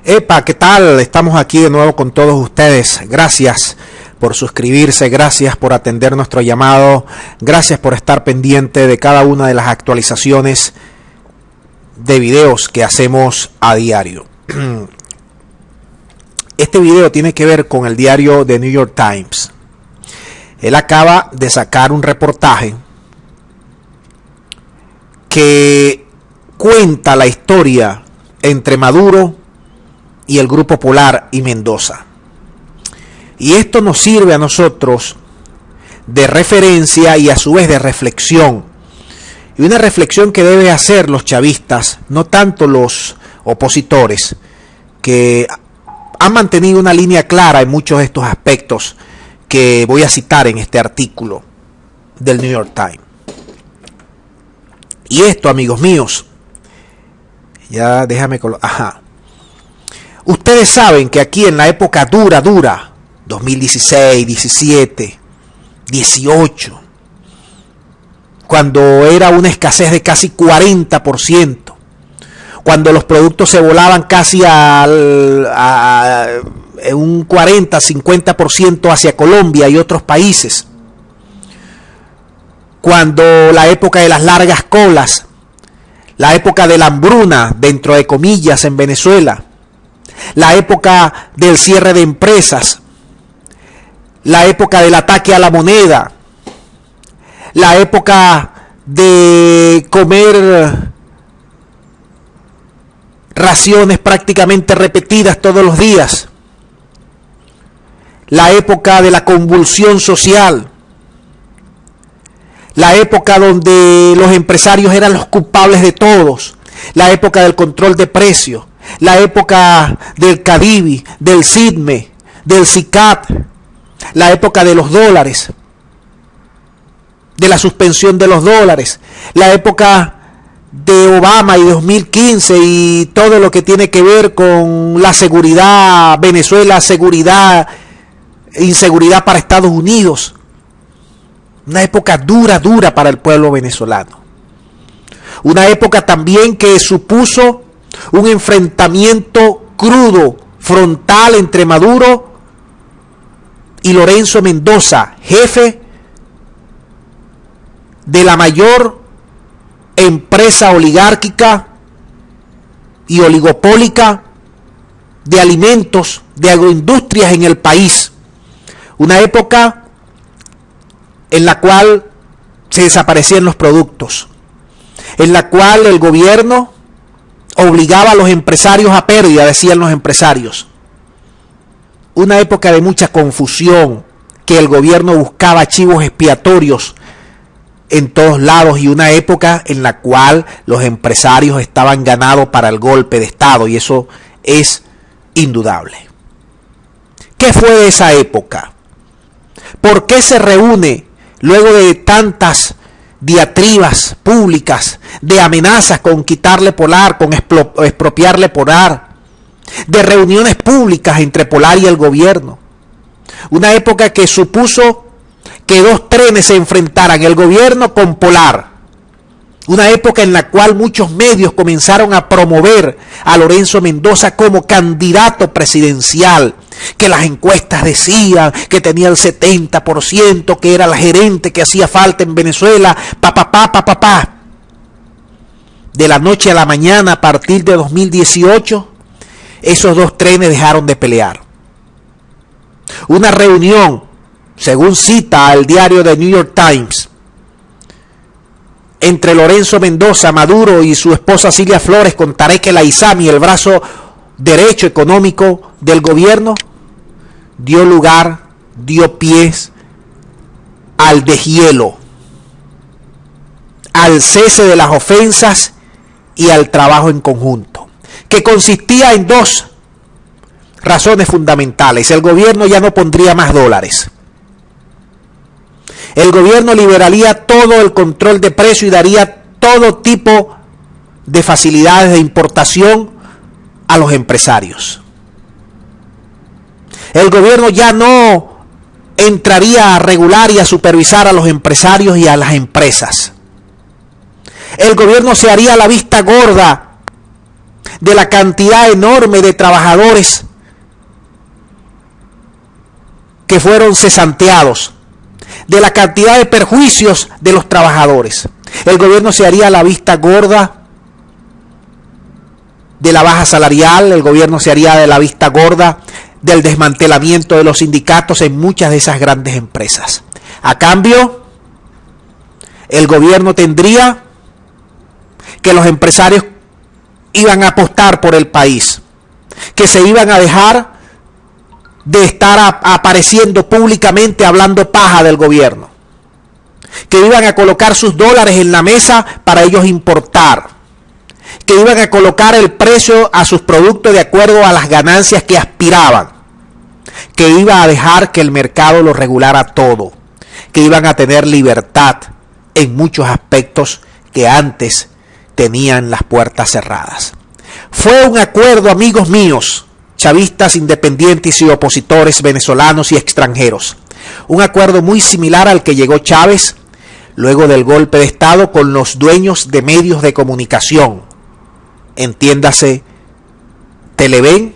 Epa, ¿qué tal? Estamos aquí de nuevo con todos ustedes. Gracias por suscribirse, gracias por atender nuestro llamado, gracias por estar pendiente de cada una de las actualizaciones de videos que hacemos a diario. Este video tiene que ver con el diario The New York Times. Él acaba de sacar un reportaje que cuenta la historia entre Maduro y el Grupo Polar y Mendoza. Y esto nos sirve a nosotros de referencia y a su vez de reflexión. Y una reflexión que deben hacer los chavistas, no tanto los opositores, que han mantenido una línea clara en muchos de estos aspectos que voy a citar en este artículo del New York Times. Y esto, amigos míos, ya déjame colocar. Ustedes saben que aquí en la época dura, 2016, 17, 18, cuando era una escasez de casi 40%, cuando los productos se volaban casi a un 40, 50% hacia Colombia y otros países, cuando la época de las largas colas, la época de la hambruna, dentro de comillas, en Venezuela, la época del cierre de empresas, la época del ataque a la moneda, la época de comer raciones prácticamente repetidas todos los días, la época de la convulsión social, la época donde los empresarios eran los culpables de todos, la época del control de precios, la época del Cadivi, del SIDME, del SICAT, la época de los dólares, de la suspensión de los dólares, la época de Obama y 2015 y todo lo que tiene que ver con la seguridad, Venezuela, seguridad, inseguridad para Estados Unidos. Una época dura para el pueblo venezolano. Una época también que supuso un enfrentamiento crudo, frontal entre Maduro y Lorenzo Mendoza, jefe de la mayor empresa oligárquica y oligopólica de alimentos, de agroindustrias en el país. Una época en la cual se desaparecían los productos, en la cual el gobierno obligaba a los empresarios a pérdida, decían los empresarios. Una época de mucha confusión, que el gobierno buscaba chivos expiatorios en todos lados, y una época en la cual los empresarios estaban ganados para el golpe de Estado, y eso es indudable. ¿Qué fue de esa época? ¿Por qué se reúne luego de tantas diatribas públicas, de amenazas con quitarle Polar, con expropiarle Polar, de reuniones públicas entre Polar y el gobierno? Una época que supuso que dos trenes se enfrentaran, el gobierno con Polar. Una época en la cual muchos medios comenzaron a promover a Lorenzo Mendoza como candidato presidencial, que las encuestas decían que tenía el 70%, que era el gerente que hacía falta en Venezuela, De la noche a la mañana, a partir de 2018, esos dos trenes dejaron de pelear. Una reunión, según cita el diario The New York Times, entre Lorenzo Mendoza, Maduro y su esposa Cilia Flores con Tarek El Aissami, el brazo derecho económico del gobierno, dio pies al deshielo, al cese de las ofensas y al trabajo en conjunto, que consistía en dos razones fundamentales. El gobierno ya no pondría más dólares. El gobierno liberaría todo el control de precio y daría todo tipo de facilidades de importación a los empresarios. El gobierno ya no entraría a regular y a supervisar a los empresarios y a las empresas. El gobierno se haría la vista gorda de la cantidad enorme de trabajadores que fueron cesanteados, de la cantidad de perjuicios de los trabajadores. El gobierno se haría la vista gorda de la baja salarial, el gobierno se haría de la vista gorda del desmantelamiento de los sindicatos en muchas de esas grandes empresas. A cambio, el gobierno tendría que los empresarios iban a apostar por el país, que se iban a dejar de estar apareciendo públicamente hablando paja del gobierno, que iban a colocar sus dólares en la mesa para ellos importar, que iban a colocar el precio a sus productos de acuerdo a las ganancias que aspiraban, que iba a dejar que el mercado lo regulara todo, que iban a tener libertad en muchos aspectos que antes tenían las puertas cerradas. Fue un acuerdo, amigos míos, chavistas, independientes y opositores venezolanos y extranjeros. Un acuerdo muy similar al que llegó Chávez luego del golpe de Estado con los dueños de medios de comunicación, entiéndase Televen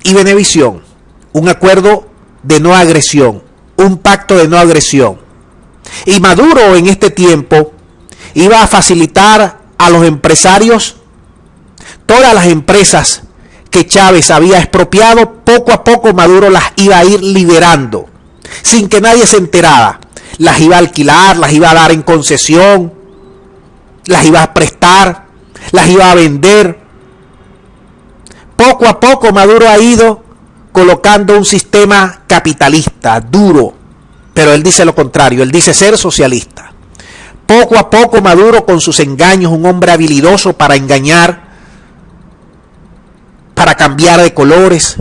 y Venevisión. Un acuerdo de no agresión, un pacto de no agresión. Y Maduro en este tiempo iba a facilitar a los empresarios todas las empresas que Chávez había expropiado. Poco a poco Maduro las iba a ir liberando, sin que nadie se enterara. Las iba a alquilar, las iba a dar en concesión, las iba a prestar, las iba a vender. Poco a poco Maduro ha ido colocando un sistema capitalista, duro, pero él dice lo contrario, él dice ser socialista. Poco a poco Maduro, con sus engaños, un hombre habilidoso para engañar, para cambiar de colores,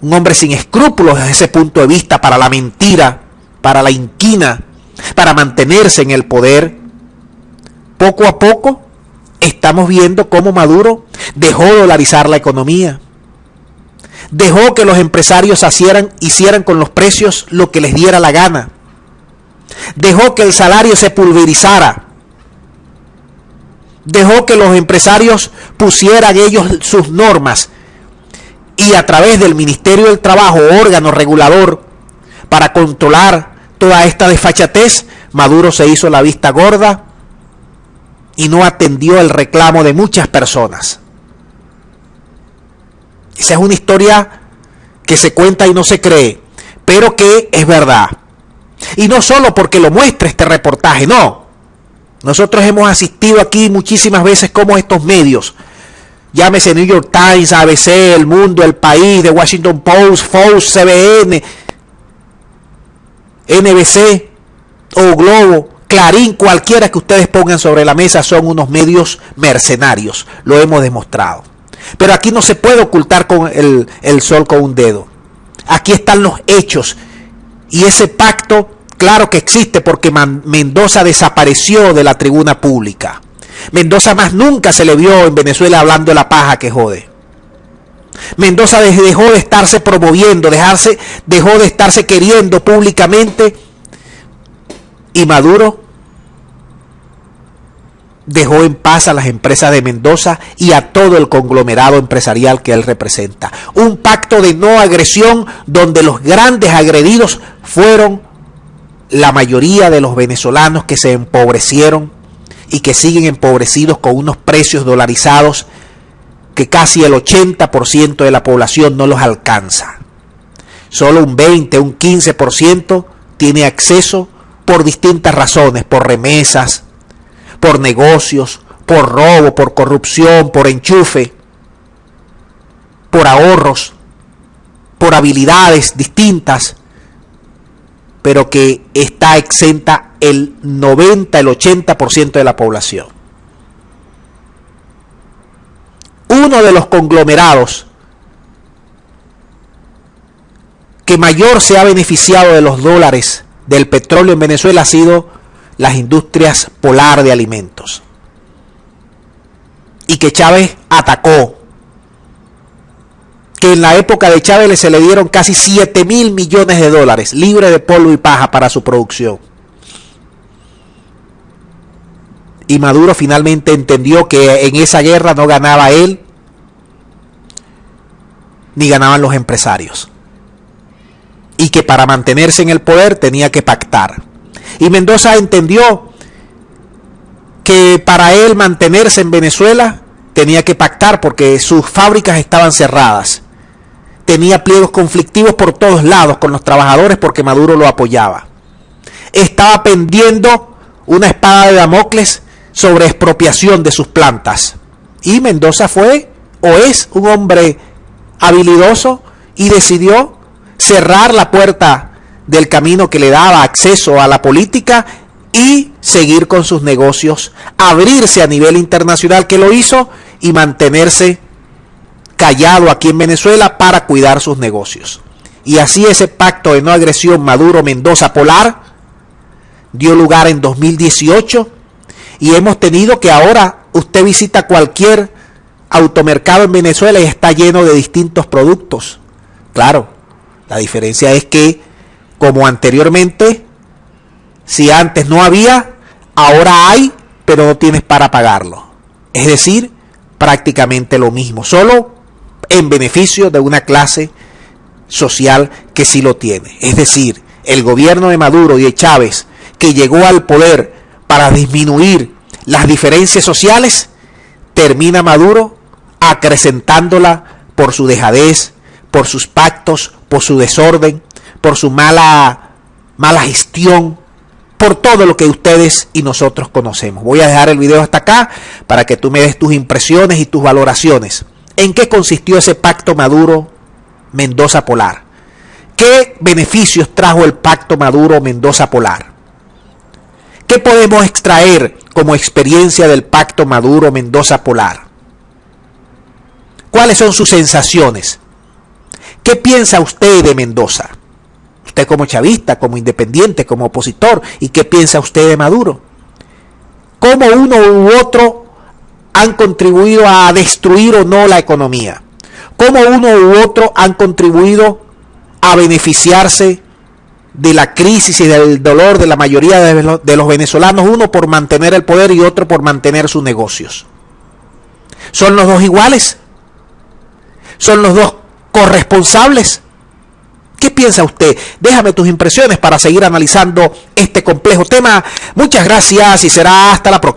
un hombre sin escrúpulos desde ese punto de vista, para la mentira, para la inquina, para mantenerse en el poder. Poco a poco estamos viendo cómo Maduro dejó dolarizar la economía, dejó que los empresarios hicieran con los precios lo que les diera la gana, dejó que el salario se pulverizara, dejó que los empresarios pusieran ellos sus normas, y a través del Ministerio del Trabajo, órgano regulador para controlar toda esta desfachatez, Maduro se hizo la vista gorda y no atendió el reclamo de muchas personas. Esa es una historia que se cuenta y no se cree, pero que es verdad. Y no solo porque lo muestra este reportaje, no. Nosotros hemos asistido aquí muchísimas veces como estos medios, llámese New York Times, ABC, El Mundo, El País, The Washington Post, Fox, CBN, NBC o Globo, Clarín, cualquiera que ustedes pongan sobre la mesa, son unos medios mercenarios, lo hemos demostrado. Pero aquí no se puede ocultar con el sol con un dedo. Aquí están los hechos. Y ese pacto, claro que existe, porque Mendoza desapareció de la tribuna pública. Mendoza más nunca se le vio en Venezuela hablando de la paja que jode. Mendoza dejó de estarse promoviendo, dejó de estarse queriendo públicamente. Y Maduro dejó en paz a las empresas de Mendoza y a todo el conglomerado empresarial que él representa. Un pacto de no agresión donde los grandes agredidos fueron la mayoría de los venezolanos que se empobrecieron y que siguen empobrecidos con unos precios dolarizados que casi el 80% de la población no los alcanza. Solo un 20, un 15% tiene acceso por distintas razones, por remesas, por negocios, por robo, por corrupción, por enchufe, por ahorros, por habilidades distintas, pero que está exenta el 90, el 80% de la población. Uno de los conglomerados que mayor se ha beneficiado de los dólares del petróleo en Venezuela ha sido las industrias Polar de alimentos, y que Chávez atacó, que en la época de Chávez se le dieron casi 7.000 millones de dólares libre de polvo y paja para su producción. Y Maduro finalmente entendió que en esa guerra no ganaba él, ni ganaban los empresarios. Y que para mantenerse en el poder tenía que pactar. Y Mendoza entendió que para él mantenerse en Venezuela tenía que pactar porque sus fábricas estaban cerradas. Tenía pliegos conflictivos por todos lados con los trabajadores porque Maduro lo apoyaba. Estaba pendiendo una espada de Damocles sobre expropiación de sus plantas. Y Mendoza fue o es un hombre habilidoso y decidió cerrar la puerta del camino que le daba acceso a la política y seguir con sus negocios, abrirse a nivel internacional, que lo hizo, y mantenerse callado aquí en Venezuela para cuidar sus negocios. Y así ese pacto de no agresión Maduro-Mendoza Polar dio lugar en 2018 y hemos tenido que ahora usted visita cualquier automercado en Venezuela y está lleno de distintos productos. Claro, la diferencia es que como anteriormente, si antes no había, ahora hay, pero no tienes para pagarlo. Es decir, prácticamente lo mismo, solo en beneficio de una clase social que sí lo tiene. Es decir, el gobierno de Maduro y de Chávez, que llegó al poder para disminuir las diferencias sociales, termina Maduro acrecentándola por su dejadez, por sus pactos, por su desorden, por su mala gestión, por todo lo que ustedes y nosotros conocemos. Voy a dejar el video hasta acá para que tú me des tus impresiones y tus valoraciones. ¿En qué consistió ese pacto Maduro-Mendoza Polar? ¿Qué beneficios trajo el pacto Maduro-Mendoza Polar? ¿Qué podemos extraer como experiencia del pacto Maduro-Mendoza Polar? ¿Cuáles son sus sensaciones? ¿Qué piensa usted de Mendoza? Usted como chavista, como independiente, como opositor. ¿Y qué piensa usted de Maduro? ¿Cómo uno u otro han contribuido a destruir o no la economía? ¿Cómo uno u otro han contribuido a beneficiarse de la crisis y del dolor de la mayoría de los venezolanos? Uno por mantener el poder y otro por mantener sus negocios. ¿Son los dos iguales? ¿Son los dos corresponsables? ¿Qué piensa usted? Déjame tus impresiones para seguir analizando este complejo tema. Muchas gracias y será hasta la próxima.